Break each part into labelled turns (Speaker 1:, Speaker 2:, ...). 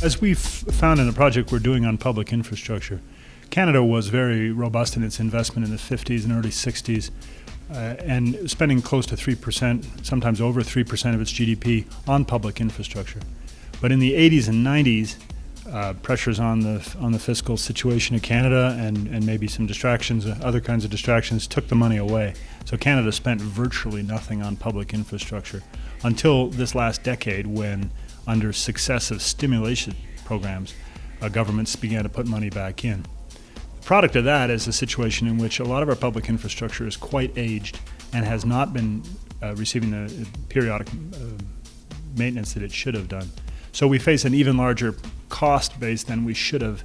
Speaker 1: As we've found in the project we're doing on public infrastructure, Canada was very robust in its investment in the 50s and early 60s, and spending close to 3%, sometimes over 3% of its GDP on public infrastructure. But in the 80s and 90s, pressures on the fiscal situation of Canada and maybe some distractions, other kinds of distractions, took the money away. So Canada spent virtually nothing on public infrastructure until this last decade, when, under successive stimulation programs, governments began to put money back in. The product of that is a situation in which a lot of our public infrastructure is quite aged and has not been receiving the periodic maintenance that it should have done. So we face an even larger cost base than we should have.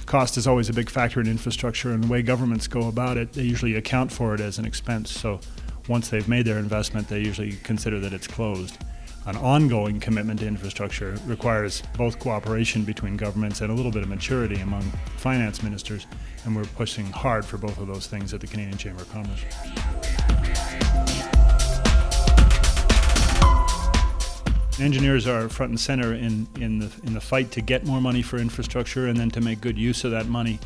Speaker 1: Cost is always a big factor in infrastructure, and the way governments go about it, they usually account for it as an expense. So once they've made their investment, they usually consider that it's closed. An ongoing commitment to infrastructure requires both cooperation between governments and a little bit of maturity among finance ministers, and we're pushing hard for both of those things at the Canadian Chamber of Commerce. Engineers are front and center in the fight to get more money for infrastructure and then to make good use of that money.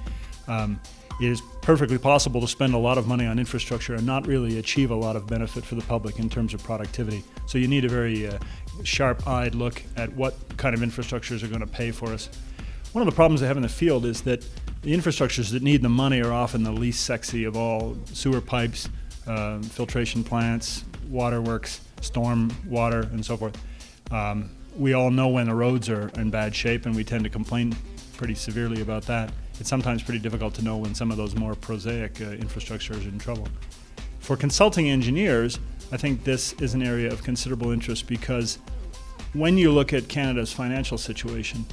Speaker 1: It is perfectly possible to spend a lot of money on infrastructure and not really achieve a lot of benefit for the public in terms of productivity. So you need a very sharp-eyed look at what kind of infrastructures are going to pay for us. One of the problems they have in the field is that the infrastructures that need the money are often the least sexy of all: sewer pipes, filtration plants, waterworks, storm water, and so forth. We all know when the roads are in bad shape, and we tend to complain pretty severely about that. It's sometimes pretty difficult to know when some of those more prosaic infrastructure is in trouble. For consulting engineers, I think this is an area of considerable interest, because when you look at Canada's financial situation,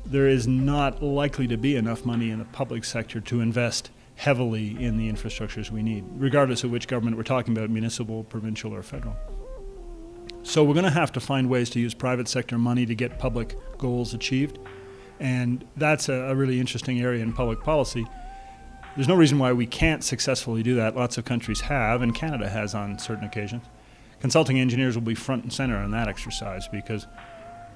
Speaker 1: there is not likely to be enough money in the public sector to invest heavily in the infrastructures we need, regardless of which government we're talking about, municipal, provincial, or federal. So we're going to have to find ways to use private sector money to get public goals achieved. And that's a really interesting area in public policy. There's no reason why we can't successfully do that. Lots of countries have, and Canada has on certain occasions. Consulting engineers will be front and center in that exercise, because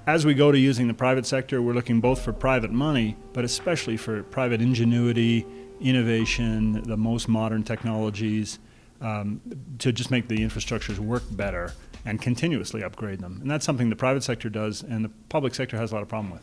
Speaker 1: as we go to using the private sector, we're looking both for private money, but especially for private ingenuity, innovation, the most modern technologies, to just make the infrastructures work better and continuously upgrade them. And that's something the private sector does, and the public sector has a lot of problem with.